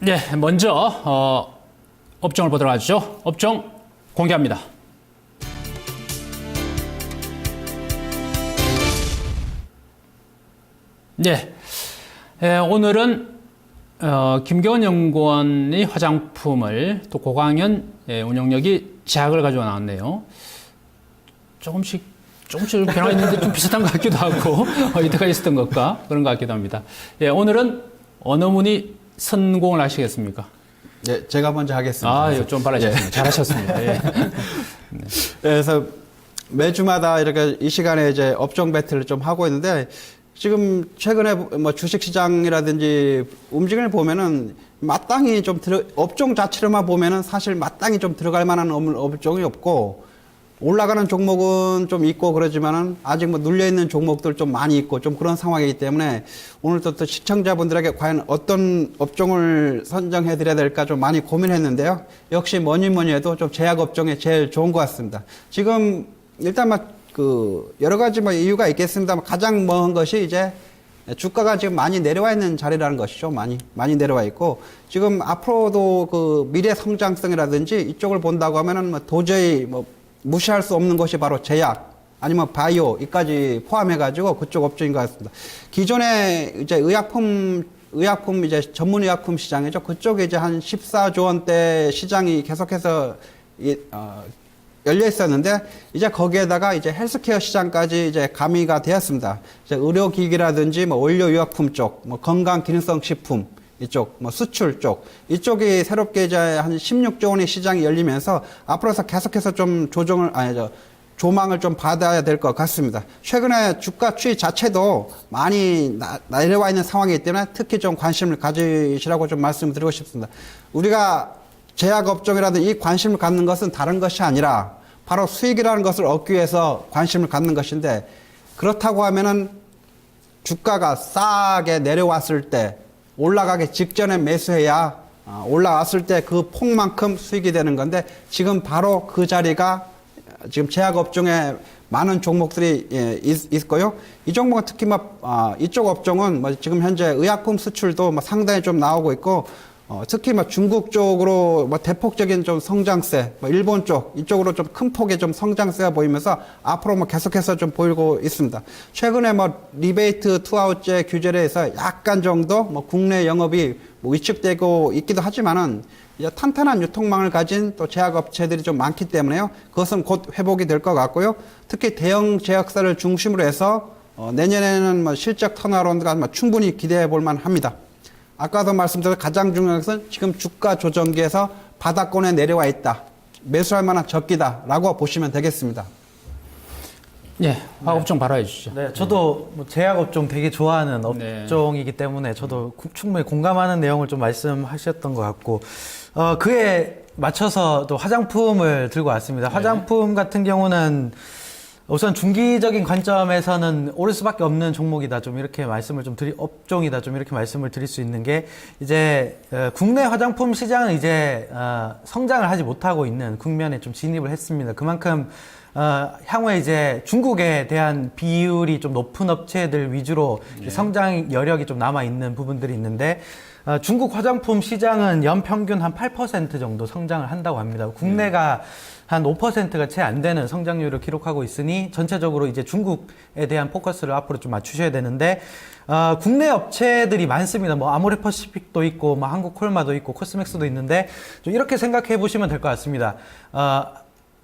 네, 먼저 업종을 보도록 하죠. 업종 공개합니다. 네, 오늘은 김경원 연구원의 화장품을 또 고강현 운영력이 제약을 가지고 나왔네요. 조금씩 변화가 있는데 좀 비슷한 것 같기도 하고 이때가 있었던 것과 그런 것 같기도 합니다. 오늘은 어느 분이 선공을 하시겠습니까? 네, 제가 먼저 하겠습니다. 좀 빨라졌습니다. 잘하셨습니다. 네. 그래서 매주마다 이렇게 이 시간에 이제 업종 배틀을 좀 하고 있는데 지금 최근에 뭐 주식시장이라든지 움직임을 보면은 마땅히 좀 업종 자체로만 보면은 사실 마땅히 좀 들어갈 만한 업종이 없고 올라가는 종목은 좀 있고 그러지만은 아직 뭐 눌려있는 종목들 좀 많이 있고 좀 그런 상황이기 때문에 오늘 또 시청자분들에게 과연 어떤 업종을 선정해 드려야 될까 좀 많이 고민했는데요. 역시 뭐니 해도 좀 제약 업종이 제일 좋은 것 같습니다. 지금 일단 여러 가지 이유가 있겠습니다만 가장 먼 것이 이제 주가가 지금 많이 내려와 있는 자리라는 것이죠. 많이 내려와 있고 지금 앞으로도 미래 성장성이라든지 이쪽을 본다고 하면은 도저히 무시할 수 없는 것이 바로 제약 아니면 바이오 이까지 포함해가지고 그쪽 업종인 것 같습니다. 기존에 이제 의약품 이제 전문 의약품 시장이죠. 그쪽에 이제 한 14조 원대 시장이 계속해서 열려 있었는데 이제 거기에다가 이제 헬스케어 시장까지 이제 가미가 되었습니다. 이제 의료기기라든지 원료의약품 쪽, 건강 기능성 식품 이쪽, 수출 쪽, 이쪽이 새롭게 이제 한 16조 원의 시장이 열리면서 앞으로서 계속해서 좀 조망을 좀 받아야 될 것 같습니다. 최근에 주가 추이 자체도 많이 내려와 있는 상황이기 때문에 특히 좀 관심을 가지시라고 좀 말씀을 드리고 싶습니다. 우리가 제약업종이라든지 이 관심을 갖는 것은 다른 것이 아니라 바로 수익이라는 것을 얻기 위해서 관심을 갖는 것인데 그렇다고 하면은 주가가 싸게 내려왔을 때 올라가기 직전에 매수해야 올라왔을 때 그 폭만큼 수익이 되는 건데 지금 바로 그 자리가 지금 제약업종에 많은 종목들이 있고요. 이 종목은 특히 이쪽 업종은 지금 현재 의약품 수출도 상당히 좀 나오고 있고 특히 중국 쪽으로 대폭적인 좀 성장세, 일본 쪽 이쪽으로 좀 큰 폭의 좀 성장세가 보이면서 앞으로 계속해서 좀 보이고 있습니다. 최근에 리베이트 투아웃제 규제에 해서 약간 정도 국내 영업이 위축되고 있기도 하지만은 이제 탄탄한 유통망을 가진 또 제약업체들이 좀 많기 때문에요. 그것은 곧 회복이 될 것 같고요. 특히 대형 제약사를 중심으로 해서 내년에는 실적 턴어라운드가 충분히 기대해 볼 만합니다. 아까도 말씀드린 가장 중요한 것은 지금 주가 조정기에서 바닥권에 내려와 있다. 매수할 만한 적기다라고 보시면 되겠습니다. 네, 화업종 바로 해주시죠. 네, 저도 제약업종 되게 좋아하는 업종이기 때문에 저도 충분히 공감하는 내용을 좀 말씀하셨던 것 같고, 그에 맞춰서 또 화장품을 들고 왔습니다. 화장품 같은 경우는 우선 중기적인 관점에서는 오를 수밖에 없는 종목이다. 좀 이렇게 말씀을 업종이다. 좀 이렇게 말씀을 드릴 수 있는 게 이제 국내 화장품 시장은 이제 성장을 하지 못하고 있는 국면에 좀 진입을 했습니다. 그만큼 향후에 이제 중국에 대한 비율이 좀 높은 업체들 위주로 성장 여력이 좀 남아 있는 부분들이 있는데 중국 화장품 시장은 연평균 한 8% 정도 성장을 한다고 합니다. 국내가 한 5%가 채 안 되는 성장률을 기록하고 있으니 전체적으로 이제 중국에 대한 포커스를 앞으로 좀 맞추셔야 되는데 국내 업체들이 많습니다. 아모레퍼시픽도 있고 한국콜마도 있고 코스맥스도 있는데 좀 이렇게 생각해 보시면 될 것 같습니다.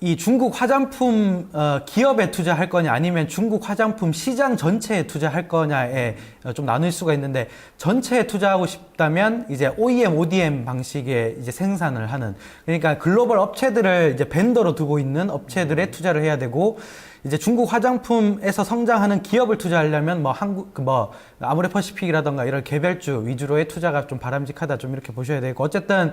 이 중국 화장품 기업에 투자할 거냐 아니면 중국 화장품 시장 전체에 투자할 거냐에 좀 나눌 수가 있는데 전체에 투자하고 싶다면 이제 OEM, ODM 방식의 이제 생산을 하는 그러니까 글로벌 업체들을 이제 벤더로 두고 있는 업체들에 투자를 해야 되고 이제 중국 화장품에서 성장하는 기업을 투자하려면 아모레퍼시픽이라던가 이런 개별주 위주로의 투자가 좀 바람직하다 좀 이렇게 보셔야 되고 어쨌든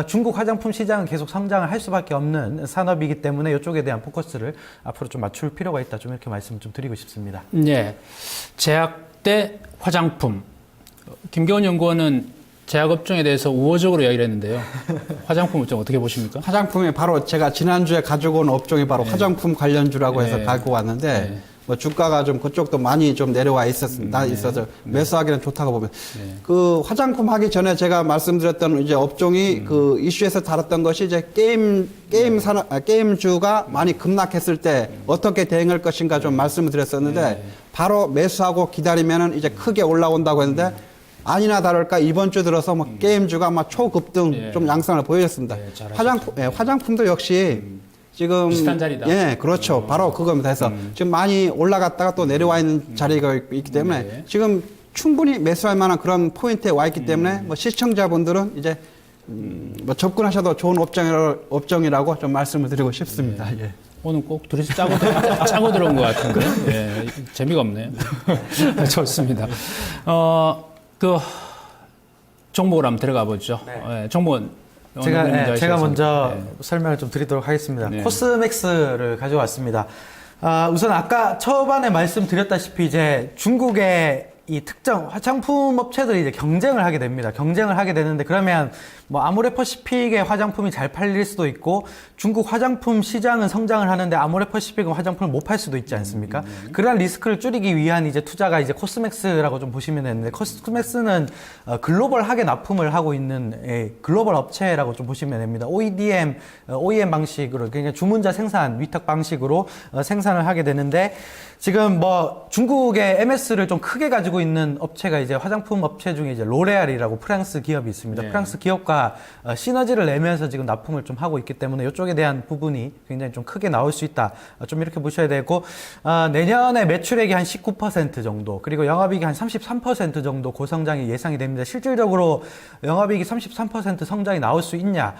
중국 화장품 시장은 계속 성장을 할 수밖에 없는 산업이기 때문에 이쪽에 대한 포커스를 앞으로 좀 맞출 필요가 있다 좀 이렇게 말씀 좀 드리고 싶습니다. 네, 제약 대 화장품. 김경원 연구원은 제약업종에 대해서 우호적으로 이야기를 했는데요. 화장품 업종 어떻게 보십니까? 화장품이 바로 제가 지난주에 가지고 온 업종이 바로 화장품 관련주라고 해서 가지고 왔는데 뭐 주가가 좀 그쪽도 많이 좀 내려와 있어서 매수하기는 좋다고 보면 그 화장품 하기 전에 제가 말씀드렸던 이제 업종이 그 이슈에서 다뤘던 것이 이제 게임주가 많이 급락했을 때 어떻게 대응할 것인가 좀 말씀을 드렸었는데 바로 매수하고 기다리면은 이제 크게 올라온다고 했는데 아니나 다를까 이번 주 들어서 뭐 게임주가 막 초급등 좀 양상을 보여줬습니다. 화장품도 역시 지금 비슷한 자리다. 예, 그렇죠. 바로 그겁니다. 해서 지금 많이 올라갔다가 또 내려와 있는 자리가 있기 때문에 지금 충분히 매수할 만한 그런 포인트에 와 있기 때문에 뭐 시청자분들은 이제 뭐 접근하셔도 좋은 업종이라고 좀 말씀을 드리고 싶습니다. 예. 오늘 꼭 둘이서 짜고 들어온 것 같은데. 예, 재미가 없네요. 좋습니다. 그 종목을 한번 들어가 보죠. 예, 종목은 제가 먼저 설명을 좀 드리도록 하겠습니다. 코스맥스를 가져왔습니다. 우선 아까 초반에 말씀드렸다시피 이제 중국의 이 특정 화장품 업체들이 이제 경쟁을 하게 됩니다. 경쟁을 하게 되는데 그러면 뭐 아모레퍼시픽의 화장품이 잘 팔릴 수도 있고 중국 화장품 시장은 성장을 하는데 아모레퍼시픽은 화장품을 못 팔 수도 있지 않습니까? 그러한 리스크를 줄이기 위한 이제 투자가 이제 코스맥스라고 좀 보시면 되는데 코스맥스는 글로벌하게 납품을 하고 있는 글로벌 업체라고 좀 보시면 됩니다. OEM 방식으로 그러니까 주문자 생산 위탁 방식으로 생산을 하게 되는데 지금 뭐 중국의 MS를 좀 크게 가지고 있는 업체가 이제 화장품 업체 중에 이제 로레알이라고 프랑스 기업이 있습니다. 프랑스 기업과 시너지를 내면서 지금 납품을 좀 하고 있기 때문에 이쪽에 대한 부분이 굉장히 좀 크게 나올 수 있다. 좀 이렇게 보셔야 되고 내년에 매출액이 한 19% 정도 그리고 영업이익이 한 33% 정도 고성장이 예상이 됩니다. 실질적으로 영업이익이 33% 성장이 나올 수 있냐?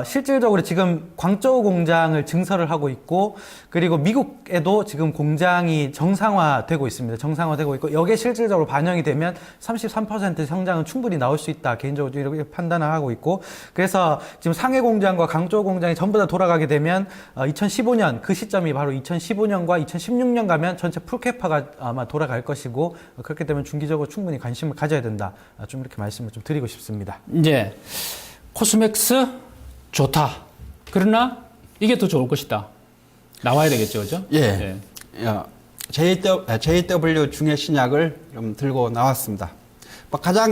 실질적으로 지금 광저우 공장을 증설을 하고 있고 그리고 미국에도 지금 공장이 정상화되고 있습니다. 정상화되고 있고 여기에 실질적으로 반영이 되면 33% 성장은 충분히 나올 수 있다. 개인적으로 이렇게 판단을 하고 있고 그래서 지금 상해 공장과 강저우 공장이 전부 다 돌아가게 되면 2015년 그 시점이 바로 2015년과 2016년 가면 전체 풀캐파가 아마 돌아갈 것이고 그렇기 때문에 중기적으로 충분히 관심을 가져야 된다. 좀 이렇게 말씀을 좀 드리고 싶습니다. 이제 코스맥스 좋다. 그러나 이게 더 좋을 것이다. 나와야 되겠죠, 그죠? 예. JW 중의 신약을 좀 들고 나왔습니다.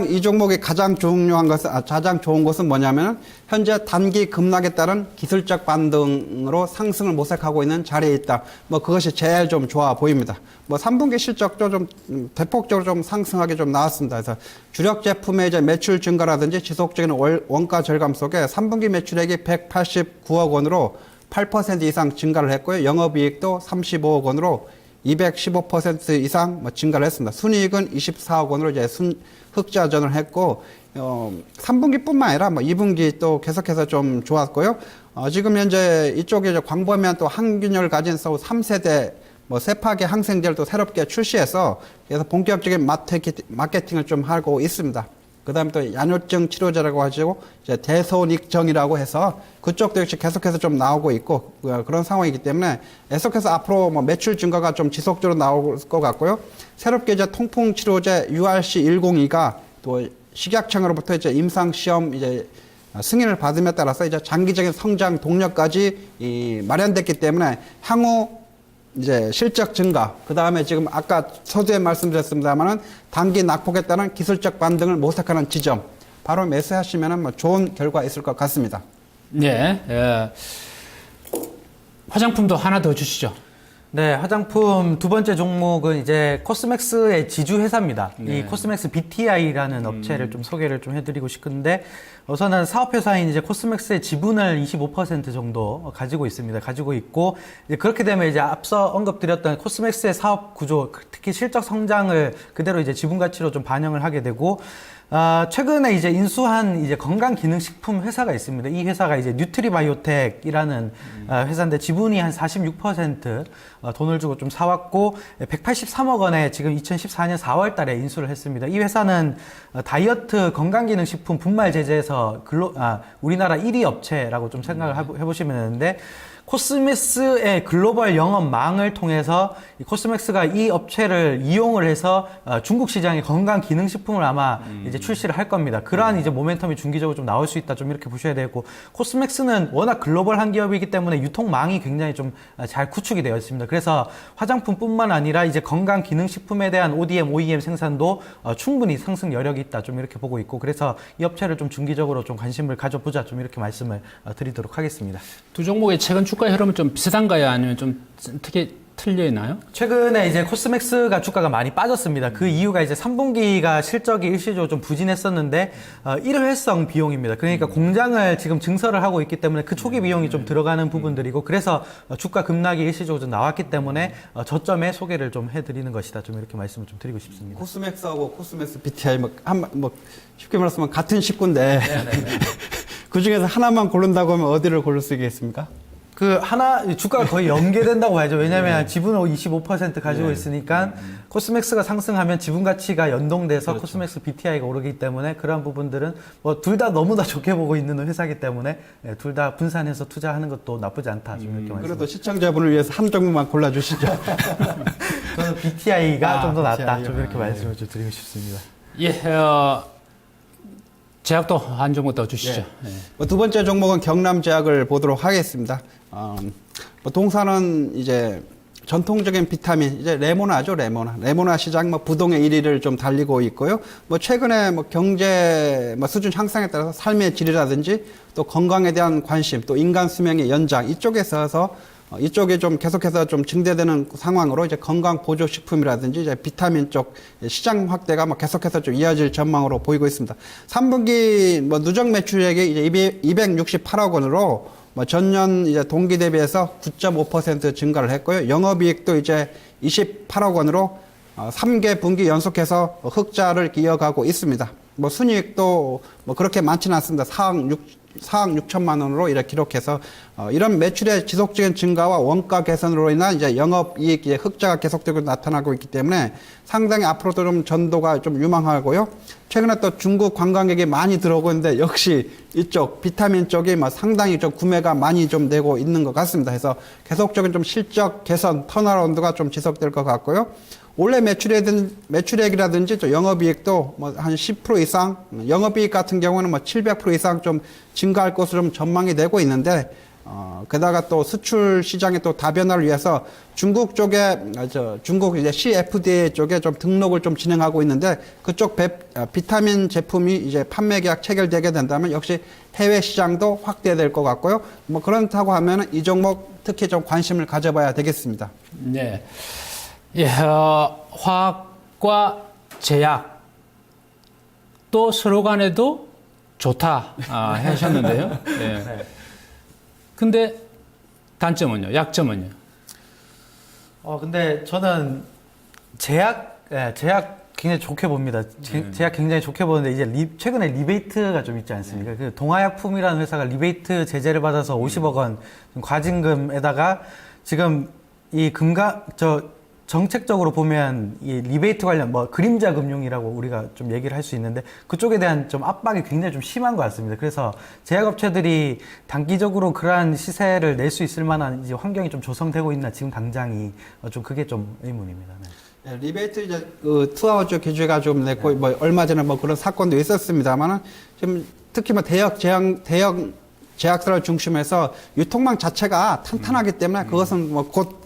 이 종목의 가장 좋은 것은 뭐냐면 현재 단기 급락에 따른 기술적 반등으로 상승을 모색하고 있는 자리에 있다. 그것이 제일 좀 좋아 보입니다. 3분기 실적도 좀 대폭적으로 좀 상승하게 좀 나왔습니다. 그래서 주력 제품의 이제 매출 증가라든지 지속적인 원가 절감 속에 3분기 매출액이 189억 원으로 8% 이상 증가를 했고요. 영업이익도 35억 원으로 215% 이상 증가를 했습니다. 순이익은 24억 원으로 이제 흑자전을 했고, 3분기뿐만 아니라 2분기 또 계속해서 좀 좋았고요. 지금 현재 이쪽에 이제 광범위한 또 항균열을 가진 3세대 세파계 항생제를 또 새롭게 출시해서 그래서 본격적인 마케팅을 좀 하고 있습니다. 그 다음에 또 야뇨증 치료제라고 하시고, 이제 대손익정이라고 해서 그쪽도 역시 계속해서 좀 나오고 있고, 그런 상황이기 때문에 계속해서 앞으로 매출 증가가 좀 지속적으로 나올 것 같고요. 새롭게 이제 통풍 치료제 URC102가 또 식약청으로부터 이제 임상시험 이제 승인을 받음에 따라서 이제 장기적인 성장 동력까지 마련됐기 때문에 향후 이제 실적 증가, 그 다음에 지금 아까 서두에 말씀드렸습니다만은 단기 낙폭에 따른 기술적 반등을 모색하는 지점, 바로 매수하시면은 좋은 결과 있을 것 같습니다. 네, 화장품도 하나 더 주시죠. 네, 화장품 두 번째 종목은 이제 코스맥스의 지주 회사입니다. 이 코스맥스 BTI라는 업체를 좀 소개를 좀 해드리고 싶은데, 우선은 사업회사인 이제 코스맥스의 지분을 25% 정도 가지고 있습니다. 가지고 있고, 이제 그렇게 되면 이제 앞서 언급드렸던 코스맥스의 사업 구조, 특히 실적 성장을 그대로 이제 지분 가치로 좀 반영을 하게 되고, 최근에 이제 인수한 이제 건강기능식품 회사가 있습니다. 이 회사가 이제 뉴트리바이오텍이라는 회사인데 지분이 한 46% 돈을 주고 좀 사왔고 183억 원에 지금 2014년 4월 달에 인수를 했습니다. 이 회사는 다이어트 건강기능식품 분말 제제에서 우리나라 1위 업체라고 좀 생각을 해보시면 되는데 코스맥스의 글로벌 영업망을 통해서 이 코스맥스가 이 업체를 이용을 해서 중국 시장에 건강 기능식품을 아마 이제 출시를 할 겁니다. 그러한 이제 모멘텀이 중기적으로 좀 나올 수 있다, 좀 이렇게 보셔야 되고, 코스맥스는 워낙 글로벌한 기업이기 때문에 유통망이 굉장히 좀 잘 구축이 되어 있습니다. 그래서 화장품뿐만 아니라 이제 건강 기능식품에 대한 ODM, OEM 생산도 충분히 상승 여력이 있다, 좀 이렇게 보고 있고, 그래서 이 업체를 좀 중기적으로 좀 관심을 가져보자, 좀 이렇게 말씀을 드리도록 하겠습니다. 두 종목의 최근 주가 흐름은 좀 비슷한가요? 아니면 좀 특히 틀려 있나요? 최근에 이제 코스맥스가 주가가 많이 빠졌습니다. 그 이유가 이제 3분기가 실적이 일시적으로 좀 부진했었는데, 일회성 비용입니다. 그러니까 공장을 지금 증설을 하고 있기 때문에 그 초기 비용이 좀 들어가는 부분들이고, 그래서 주가 급락이 일시적으로 좀 나왔기 때문에 저점에 소개를 좀 해드리는 것이다. 좀 이렇게 말씀을 좀 드리고 싶습니다. 코스맥스하고 코스맥스 BTI 쉽게 말해서 같은 식구인데 그 중에서 하나만 고른다고 하면 어디를 고를 수 있겠습니까? 그 하나 주가가 거의 연계된다고 봐야죠. 왜냐하면 지분을 25% 가지고 있으니까 코스맥스가 상승하면 지분 가치가 연동돼서 그렇죠. 코스맥스 BTI가 오르기 때문에 그러한 부분들은 뭐 둘 다 너무나 좋게 보고 있는 회사이기 때문에 둘 다 분산해서 투자하는 것도 나쁘지 않다. 좀 이렇게 말씀. 그래도 시청자분을 위해서 한 종목만 골라주시죠. 저는 BTI가 좀 더 낫다. BTI 가. 좀 이렇게 말씀을 좀 드리고 싶습니다. 예, 제약도 한 종목 더 주시죠. 예. 두 번째 종목은 경남제약을 보도록 하겠습니다. 동사는 이제 전통적인 비타민, 이제 레모나죠, 레모나. 레모나 시장 부동의 1위를 좀 달리고 있고요. 최근에 경제 수준 향상에 따라서 삶의 질이라든지 또 건강에 대한 관심, 또 인간 수명의 연장, 이쪽에 좀 계속해서 좀 증대되는 상황으로 이제 건강 보조 식품이라든지 이제 비타민 쪽 시장 확대가 계속해서 좀 이어질 전망으로 보이고 있습니다. 3분기 누적 매출액이 이제 268억 원으로 전년 이제 동기 대비해서 9.5% 증가를 했고요. 영업이익도 이제 28억 원으로 3개 분기 연속해서 흑자를 이어가고 있습니다. 순이익도 그렇게 많지는 않습니다. 4억 6천만 원으로 이렇게 기록해서 이런 매출의 지속적인 증가와 원가 개선으로 인한 이제 영업이익의 흑자가 계속되고 나타나고 있기 때문에 상당히 앞으로도 좀 전도가 좀 유망하고요. 최근에 또 중국 관광객이 많이 들어오고 있는데 역시 이쪽 비타민 쪽이 상당히 좀 구매가 많이 좀 되고 있는 것 같습니다. 그래서 계속적인 좀 실적 개선 턴어라운드가 좀 지속될 것 같고요. 올해 매출액이라든지 또 영업이익도 한 10% 이상, 영업이익 같은 경우는 700% 이상 좀 증가할 것으로 좀 전망이 되고 있는데, 게다가 또 수출 시장의 또 다변화를 위해서 중국 쪽에, 중국 이제 CFDA 쪽에 좀 등록을 좀 진행하고 있는데, 그쪽 비타민 제품이 이제 판매 계약 체결되게 된다면 역시 해외 시장도 확대될 것 같고요. 그렇다고 하면 이 종목 특히 좀 관심을 가져봐야 되겠습니다. 네. 예, 화학과 제약 또 서로 간에도 좋다 하셨는데요. 예. 근데 단점은요? 약점은요? 근데 저는 제약 굉장히 좋게 봅니다. 제약 굉장히 좋게 보는데 이제 최근에 리베이트가 좀 있지 않습니까? 그 동아약품이라는 회사가 리베이트 제재를 받아서 50억 원 과징금에다가 지금 이 정책적으로 보면 이 리베이트 관련 그림자 금융이라고 우리가 좀 얘기를 할 수 있는데 그쪽에 대한 좀 압박이 굉장히 좀 심한 것 같습니다. 그래서 제약업체들이 단기적으로 그러한 시세를 낼 수 있을 만한 이제 환경이 좀 조성되고 있나 지금 당장이 좀 그게 좀 의문입니다. 네. 리베이트 이제 투아워즈 규제가 좀 냈고 얼마 전에 그런 사건도 있었습니다만은 지금 특히 대형 제약사를 중심해서 유통망 자체가 탄탄하기 때문에 그것은 곧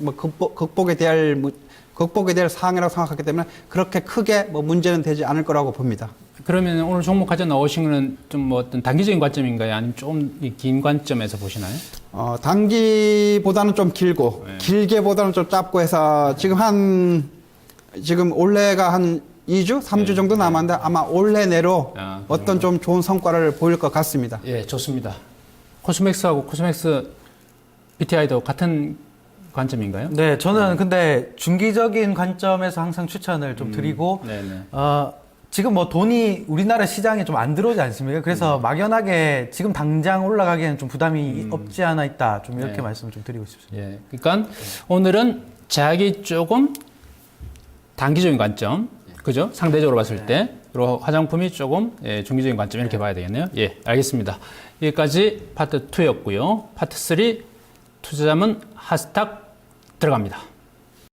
극복이 될 사항이라고 생각하기 때문에 그렇게 크게 문제는 되지 않을 거라고 봅니다. 그러면 오늘 종목 가져 나오신 거는 좀 어떤 단기적인 관점인가요? 아니면 좀 긴 관점에서 보시나요? 단기보다는 좀 길고 길게보다는 좀 짧고 해서 지금 올해가 한 2주, 3주 정도 남았는데 아마 올해 내로 어떤 좀 좋은 성과를 보일 것 같습니다. 예, 좋습니다. 코스맥스하고 코스맥스 BTI도 같은 관점인가요? 네, 저는 근데 중기적인 관점에서 항상 추천을 좀 드리고, 지금 돈이 우리나라 시장에 좀 안 들어오지 않습니까? 그래서 막연하게 지금 당장 올라가기에는 좀 부담이 없지 않아 있다. 좀 이렇게 말씀을 좀 드리고 싶습니다. 예, 그러니까 오늘은 제약이 조금 단기적인 관점, 그죠? 상대적으로 봤을 때. 그리고 화장품이 조금 중기적인 관점 이렇게 봐야 되겠네요. 예, 알겠습니다. 여기까지 파트 2였고요. 파트 3 투자자문 하스탁 들어갑니다.